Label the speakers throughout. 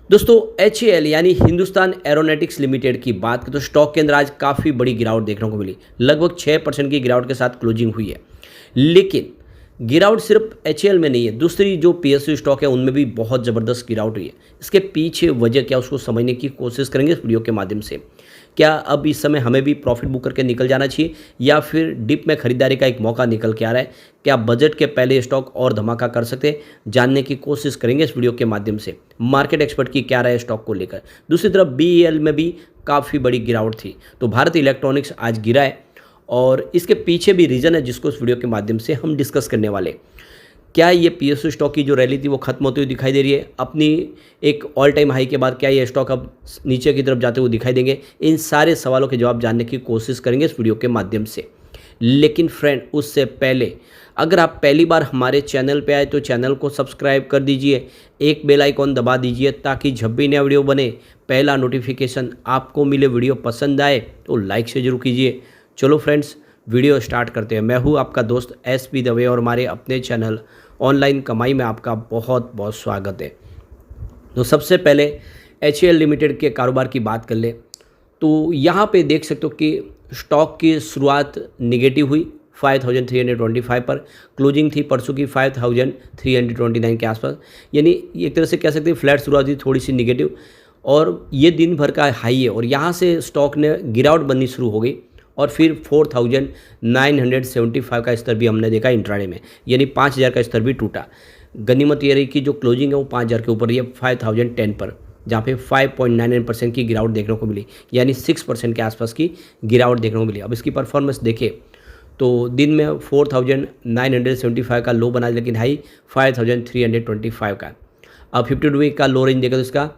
Speaker 1: दोस्तों HAL यानी Hindustan aeronautics limited की बात करें तो स्टॉक के अंदर आज काफ़ी बड़ी गिरावट देखने को मिली। लगभग 6% की गिरावट के साथ क्लोजिंग हुई है। लेकिन गिरावट सिर्फ HAL में नहीं है, दूसरी जो PSU स्टॉक है उनमें भी बहुत ज़बरदस्त गिरावट हुई है। इसके पीछे वजह क्या, उसको समझने की कोशिश करेंगे इस वीडियो के माध्यम से। क्या अब इस समय हमें भी प्रॉफिट बुक करके निकल जाना चाहिए या फिर डिप में खरीदारी का एक मौका निकल के आ रहा है? क्या बजट के पहले स्टॉक और धमाका कर सकते हैं? जानने की कोशिश करेंगे इस वीडियो के माध्यम से। मार्केट एक्सपर्ट की क्या राय है स्टॉक को लेकर। दूसरी तरफ BEL में भी काफ़ी बड़ी गिरावट थी, तो भारत इलेक्ट्रॉनिक्स आज गिरा है और इसके पीछे भी रीज़न है जिसको इस वीडियो के माध्यम से हम डिस्कस करने वाले। क्या ये PSU स्टॉक की जो रैली थी वो खत्म होती हुई दिखाई दे रही है? अपनी एक ऑल टाइम हाई के बाद क्या ये स्टॉक अब नीचे की तरफ जाते हुए दिखाई देंगे? इन सारे सवालों के जवाब जानने की कोशिश करेंगे इस वीडियो के माध्यम से। लेकिन फ्रेंड, उससे पहले अगर आप पहली बार हमारे चैनल पे आए तो चैनल को सब्सक्राइब कर दीजिए, एक बेल आइकॉन दबा दीजिए ताकि जब भी नया वीडियो बने पहला नोटिफिकेशन आपको मिले। वीडियो पसंद आए तो लाइक से जरूर कीजिए। चलो फ्रेंड्स, वीडियो स्टार्ट करते हैं। मैं हूँ आपका दोस्त SP दवे और हमारे अपने चैनल ऑनलाइन कमाई में आपका बहुत बहुत स्वागत है। तो सबसे पहले HAL लिमिटेड के कारोबार की बात कर ले तो यहाँ पे देख सकते हो कि स्टॉक की शुरुआत निगेटिव हुई 5325 पर, क्लोजिंग थी परसों की 5329 के आसपास। यानी एक तरह से कह सकते हैं फ्लैट शुरुआत थी, थोड़ी सी निगेटिव, और ये दिन भर का हाई है और यहाँ से स्टॉक ने गिरावट बननी शुरू हो गई और फिर 4975 का स्तर भी हमने देखा इंट्राडे में, यानी 5000 का स्तर भी टूटा। गनीमत ये रही कि जो क्लोजिंग है वो 5000 के ऊपर रही है 5010 पर, जहाँ पे 5.99% की गिरावट देखने को मिली, यानी 6% के आसपास की गिरावट देखने को मिली। अब इसकी परफॉर्मेंस देखें तो दिन में 4975 का लो बना, लेकिन हाई 5325 का। अब 52 वीक का लो रेंज देखा तो इसका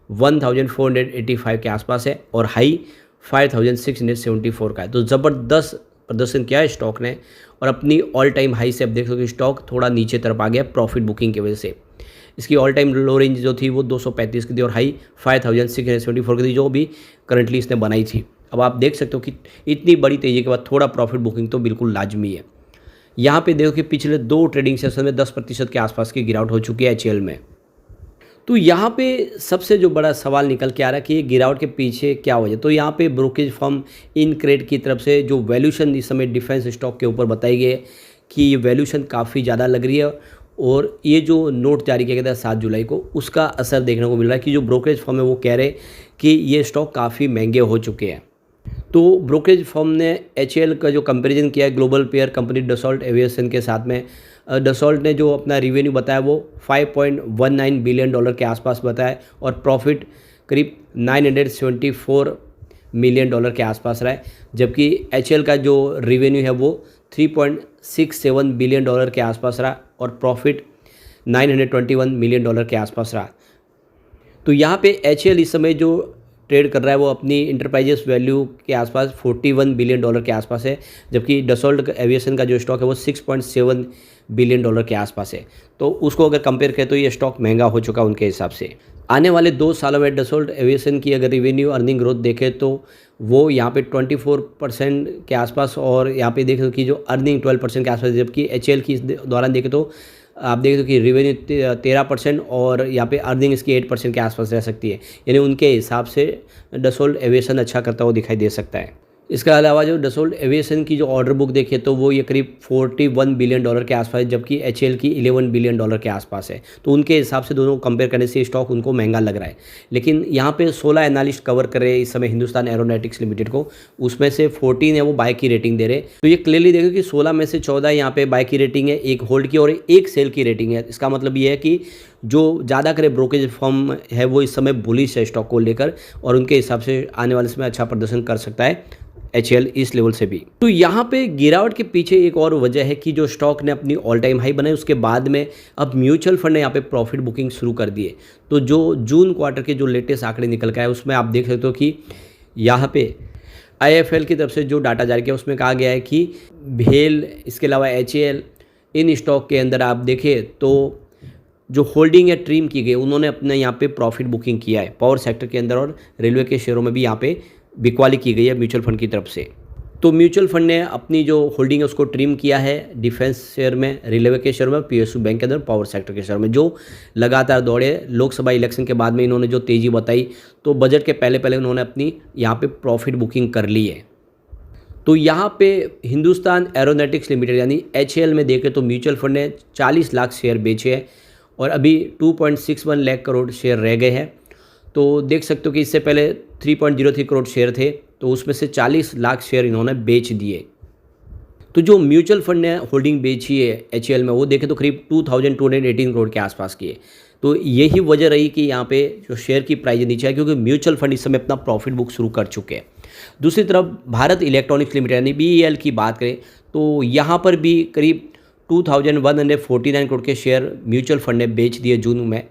Speaker 1: 1485 के आसपास है और हाई 5674 का है। तो ज़बरदस्त प्रदर्शन किया है स्टॉक ने और अपनी ऑल टाइम हाई से अब देख सकते हो स्टॉक थोड़ा नीचे तरफ आ गया प्रॉफिट बुकिंग की वजह से। इसकी ऑल टाइम लो रेंज जो थी वो 235 की थी और हाई 5674 की थी, जो भी करंटली इसने बनाई थी। अब आप देख सकते हो कि इतनी बड़ी तेज़ी के बाद थोड़ा प्रॉफिट बुकिंग तो बिल्कुल लाजमी है। यहाँ पे देखो कि पिछले 2 ट्रेडिंग सेशन में 10% के आसपास की गिरावट हो चुकी है HAL में। तो यहाँ पे सबसे जो बड़ा सवाल निकल के आ रहा है कि ये गिरावट के पीछे क्या वजह। तो यहाँ पे ब्रोकरेज फर्म इनक्रेड की तरफ से जो वैल्यूशन इस समय डिफेंस स्टॉक के ऊपर बताई गई है कि ये वैल्यूशन काफ़ी ज़्यादा लग रही है और ये जो नोट जारी किया गया था 7 जुलाई को, उसका असर देखने को मिल रहा है कि जो ब्रोकरेज फर्म है वो कह रहे कि ये स्टॉक काफ़ी महंगे हो चुके हैं। तो ब्रोकरेज फर्म ने HAL का जो कंपैरिजन किया है global pair company Dassault aviation के साथ में, डसॉल्ट ने जो अपना रिवेन्यू बताया वो $5.19 बिलियन के आसपास बताया और प्रॉफिट करीब $974 मिलियन के आसपास रहा है, जबकि HAL का जो रिवेन्यू है वो $3.67 बिलियन के आसपास रहा और प्रॉफिट $921 मिलियन के आसपास रहा। तो यहाँ पे HAL इस समय जो ट्रेड कर रहा है वो अपनी इंटरप्राइजेस वैल्यू के आसपास $41 बिलियन के आसपास है, जबकि डसॉल्ट एविएशन का जो स्टॉक है वो $6.7 बिलियन के आसपास है। तो उसको अगर कंपेयर करें तो ये स्टॉक महंगा हो चुका उनके हिसाब से। आने वाले 2 सालों में डसॉल्ट एविएशन की अगर रिवेन्यू अर्निंग ग्रोथ देखें तो वो यहाँ पे 24% के आसपास और यहाँ पे देखें कि जो अर्निंग 12% के आसपास, जबकि HAL की इस दौरान देखें तो आप देख दो कि रिवेन्यू 13% और यहाँ पे अर्निंग इसकी 8% के आसपास रह सकती है, यानी उनके हिसाब से डसॉल्ट एविएशन अच्छा करता हुआ दिखाई दे सकता है। इसके अलावा जो डसॉल्ट एविएशन की जो ऑर्डर बुक देखे तो वो ये करीब $41 बिलियन के आसपास है, जबकि HAL की $11 बिलियन के आसपास है। तो उनके हिसाब से दोनों कंपेयर करने से स्टॉक उनको महंगा लग रहा है। लेकिन यहाँ पे 16 एनालिस्ट कवर कर रहे हैं इस समय हिंदुस्तान एरोनॉटिक्स लिमिटेड को, उसमें से 14 है वो बाय की रेटिंग दे रहे। तो ये क्लियरली देखो कि 16 में से 14 यहाँ पे बाय की रेटिंग है, एक होल्ड की और एक सेल की रेटिंग है। इसका मतलब ये है कि जो ज़्यादा करे ब्रोकरेज फर्म है वो इस समय बुलिश है स्टॉक को लेकर और उनके हिसाब से आने वाले समय अच्छा प्रदर्शन कर सकता है HAL इस लेवल से भी। तो यहाँ पे गिरावट के पीछे एक और वजह है कि जो स्टॉक ने अपनी ऑल टाइम हाई बनाई उसके बाद में अब म्यूचुअल फंड ने यहाँ पे प्रॉफिट बुकिंग शुरू कर दी है। तो जो जून क्वार्टर के जो लेटेस्ट आंकड़े निकल के आए उसमें आप देख सकते हो कि यहाँ पे IIFL की तरफ से जो डाटा जारी किया उसमें कहा गया है कि BHEL, इसके अलावा HAL, इन स्टॉक के अंदर आप देखें तो जो होल्डिंग है ट्रिम की गई, उन्होंने अपने यहाँ पे प्रॉफिट बुकिंग किया है। पावर सेक्टर के अंदर और रेलवे के शेयरों में भी यहाँ पे बिकवाली की गई है म्यूचुअल फंड की तरफ से। तो म्यूचुअल फंड ने अपनी जो होल्डिंग है उसको ट्रिम किया है डिफेंस शेयर में, रेलवे के शेयर में, पीएसयू बैंक के अंदर, पावर सेक्टर के शेयर में, जो लगातार दौड़े। लोकसभा इलेक्शन के बाद में इन्होंने जो तेज़ी बताई, तो बजट के पहले पहले उन्होंने अपनी यहाँ पे प्रॉफिट बुकिंग कर ली है। तो यहाँ पे हिंदुस्तान एरोनॉटिक्स लिमिटेड यानी HAL में देखें तो म्यूचुअल फंड ने 40 लाख शेयर बेचे हैं और अभी 2.61 लाख करोड़ शेयर रह गए हैं। तो देख सकते हो कि इससे पहले 3.03 करोड़ शेयर थे, तो उसमें से 40 लाख शेयर इन्होंने बेच दिए। तो जो म्यूचुअल फंड ने होल्डिंग बेची है HAL में, वो देखें तो करीब 2218 करोड़ के आसपास की है। तो यही वजह रही कि यहाँ पे जो शेयर की प्राइस नीचे है, क्योंकि म्यूचुअल फंड इस समय अपना प्रॉफिट बुक शुरू कर चुके हैं। दूसरी तरफ भारत इलेक्ट्रॉनिक्स लिमिटेड यानी BEL की बात करें तो यहाँ पर भी करीब 2149 करोड़ के शेयर म्यूचुअल फंड ने बेच दिए जून में,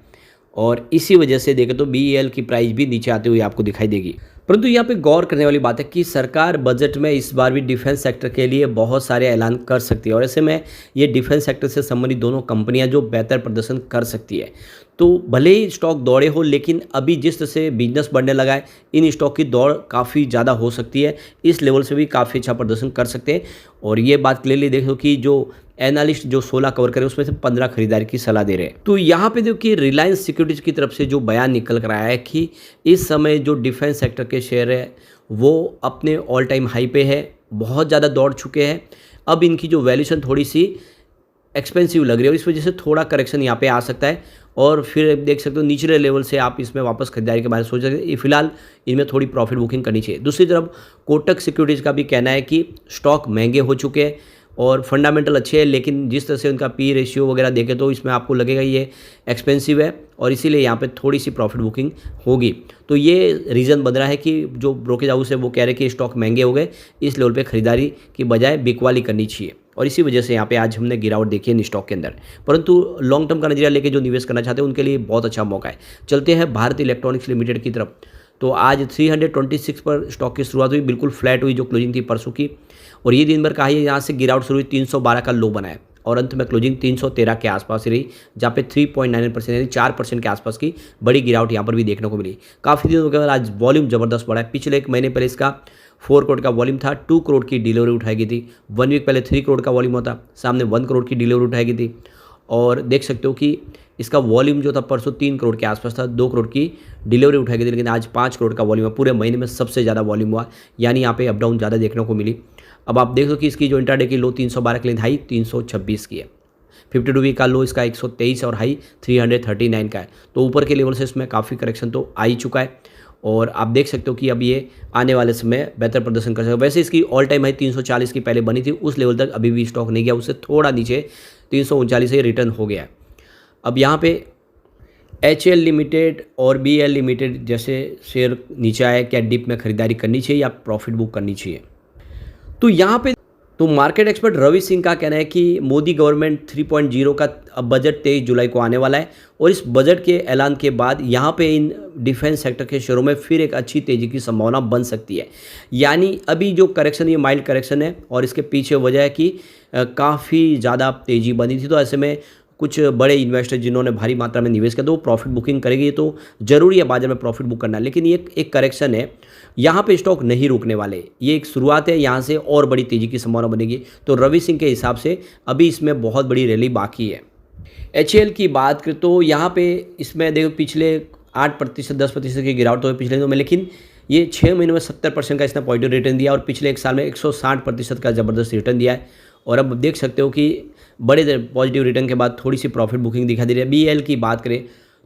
Speaker 1: और इसी वजह से देखें तो BEL की प्राइस भी नीचे आती हुई आपको दिखाई देगी। परंतु यहाँ पे गौर करने वाली बात है कि सरकार बजट में इस बार भी डिफेंस सेक्टर के लिए बहुत सारे ऐलान कर सकती है, और ऐसे में ये डिफेंस सेक्टर से संबंधित दोनों कंपनियां जो बेहतर प्रदर्शन कर सकती है। तो भले ही स्टॉक दौड़े हो, लेकिन अभी जिस तरह से बिजनेस बढ़ने लगा है, इन स्टॉक की दौड़ काफ़ी ज़्यादा हो सकती है। इस लेवल से भी काफ़ी अच्छा प्रदर्शन कर सकते हैं। और ये बात क्लियरली देखो कि जो एनालिस्ट जो 16 कवर करे उसमें से 15 खरीदारी की सलाह दे रहे हैं। तो यहाँ पे देखो कि रिलायंस सिक्योरिटीज़ की तरफ से जो बयान निकल कर आया है कि इस समय जो डिफेंस सेक्टर के शेयर है वो अपने ऑल टाइम हाई पे है, बहुत ज़्यादा दौड़ चुके हैं। अब इनकी जो वैल्यूशन थोड़ी सी एक्सपेंसिव लग रही है और इस वजह से थोड़ा करेक्शन यहाँ पे आ सकता है, और फिर देख सकते हो निचले लेवल से आप इसमें वापस खरीदारी के बारे में सोच सकते हैं। फिलहाल इनमें थोड़ी प्रॉफिट बुकिंग करनी चाहिए। दूसरी तरफ कोटक सिक्योरिटीज़ का भी कहना है कि स्टॉक महंगे हो चुके हैं और फंडामेंटल अच्छे हैं, लेकिन जिस तरह से उनका पी रेशियो वगैरह देखें तो इसमें आपको लगेगा ये एक्सपेंसिव है, और इसीलिए यहाँ पे थोड़ी सी प्रॉफिट बुकिंग होगी। तो ये रीज़न बन रहा है कि जो ब्रोकेज हाउस है वो कह रहे हैं कि स्टॉक महंगे हो गए, इस लेवल पे खरीदारी की बजाय बिकवाली करनी चाहिए, और इसी वजह से यहाँ पे आज हमने गिरावट देखी है इन स्टॉक के अंदर। परंतु लॉन्ग टर्म का नजरिया लेके जो निवेश करना चाहते हैं उनके लिए बहुत अच्छा मौका है। चलते हैं भारत इलेक्ट्रॉनिक्स लिमिटेड की तरफ। तो आज 326 पर स्टॉक की शुरुआत हुई, बिल्कुल फ्लैट हुई जो क्लोजिंग थी परसों की, और ये दिन भर का हाई है। यहाँ से गिरावट शुरू हुई, 312 का लो बनाया और अंत में क्लोजिंग 313 के आसपास रही, जहाँ पे 3.99% यानी 4% के आसपास की बड़ी गिरावट यहाँ पर भी देखने को मिली। काफ़ी दिनों के बाद आज वॉल्यूम ज़बरदस्त बढ़ा है। पिछले एक महीने पहले इसका 4 करोड़ का वॉल्यूम था, 2 करोड़ की डिलीवरी उठाई गई थी। 1 वीक पहले 3 करोड़ का वॉल्यूम होता, सामने 1 करोड़ की डिलीवरी उठाई गई थी, और देख सकते हो कि इसका वॉल्यूम जो था परसों 3 करोड़ के आसपास था, 2 करोड़ की डिलीवरी उठाई गई थी, लेकिन आज 5 करोड़ का वॉल्यूम है। पूरे महीने में सबसे ज़्यादा वॉल्यूम हुआ, यानी यहाँ पे अप डाउन ज़्यादा देखने को मिली। अब आप देख लो कि इसकी जो इंट्राडे की लो 312 के लिए हाई 326 की है, 52 वीक का लो इसका 123 और हाई 339 का है। तो ऊपर के लेवल से इसमें काफ़ी करेक्शन तो आ ही चुका है, और आप देख सकते हो कि अब ये आने वाले समय बेहतर प्रदर्शन कर सकते हो। वैसे इसकी ऑल टाइम हाई 340 की पहले बनी थी, उस लेवल तक अभी भी स्टॉक नहीं गया, उससे थोड़ा नीचे 339 से रिटर्न हो गया है। अब यहाँ पे HAL लिमिटेड और BEL लिमिटेड जैसे शेयर नीचे आए, क्या डिप में खरीदारी करनी चाहिए या प्रॉफिट बुक करनी चाहिए? तो यहाँ पे तो मार्केट एक्सपर्ट रवि सिंह का कहना है कि मोदी गवर्नमेंट 3.0 का अब बजट 23 जुलाई को आने वाला है, और इस बजट के ऐलान के बाद यहाँ पे इन डिफेंस सेक्टर के शेयरों में फिर एक अच्छी तेज़ी की संभावना बन सकती है। यानी अभी जो करेक्शन, ये माइल्ड करेक्शन है, और इसके पीछे वजह है कि काफ़ी ज़्यादा तेज़ी बनी थी। तो ऐसे में कुछ बड़े इन्वेस्टर जिन्होंने भारी मात्रा में निवेश किया तो वो प्रॉफिट बुकिंग करेंगे, तो ज़रूरी है बाजार में प्रॉफिट बुक करना। लेकिन ये एक करेक्शन है, यहाँ पे स्टॉक नहीं रुकने वाले, ये एक शुरुआत है, यहाँ से और बड़ी तेज़ी की संभावना बनेगी। तो रवि सिंह के हिसाब से अभी इसमें बहुत बड़ी रैली बाकी है। HAL की बात करें तो यहाँ पे इसमें देखो पिछले 8%, 10% की गिरावट तो है पिछले दिनों में, लेकिन ये 6 महीनों में 70% का इसने पॉजिटिव रिटर्न दिया, और पिछले एक साल में 160% का ज़बरदस्त रिटर्न दिया है। और अब देख सकते हो कि बड़े पॉजिटिव रिटर्न के बाद थोड़ी सी प्रॉफिट बुकिंग दिखा दे रही है। BEL की बात करें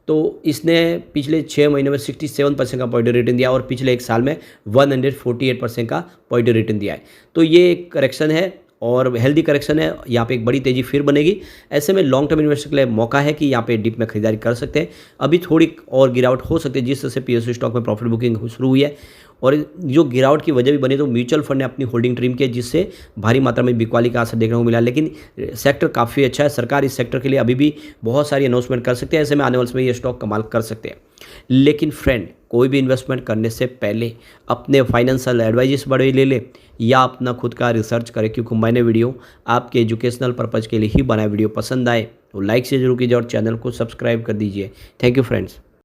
Speaker 1: तो इसने पिछले 6 महीनों में 67% का पॉजिटिव रिटर्न दिया, और पिछले एक साल में 148% का पॉजिटिव रिटर्न दिया है। तो ये एक करेक्शन है और हेल्दी करेक्शन है, यहाँ पे एक बड़ी तेज़ी फिर बनेगी। ऐसे में लॉन्ग टर्म इन्वेस्टर के लिए मौका है कि यहाँ पे डिप में खरीदारी कर सकते हैं। अभी थोड़ी और गिरावट हो सकती है, जिस तरह से PSU स्टॉक में प्रॉफिट बुकिंग शुरू हुई है, और जो गिरावट की वजह भी बनी तो म्यूचुअल फंड ने अपनी होल्डिंग ट्रिम की, जिससे भारी मात्रा में बिकवाली का असर देखने को मिला। लेकिन सेक्टर काफ़ी अच्छा है, सरकार इस सेक्टर के लिए अभी भी बहुत सारी अनाउंसमेंट कर सकते हैं। ऐसे में आने वाले समय ये स्टॉक कमाल कर सकते हैं। लेकिन फ्रेंड, कोई भी इन्वेस्टमेंट करने से पहले अपने फाइनेंशियल एडवाइस बड़े ले ले या अपना खुद का रिसर्च करें, क्योंकि मैंने वीडियो आपके एजुकेशनल पर्पज़ के लिए ही बनाया। वीडियो पसंद आए तो लाइक से जरूर कीजिए और चैनल को सब्सक्राइब कर दीजिए। Thank you friends.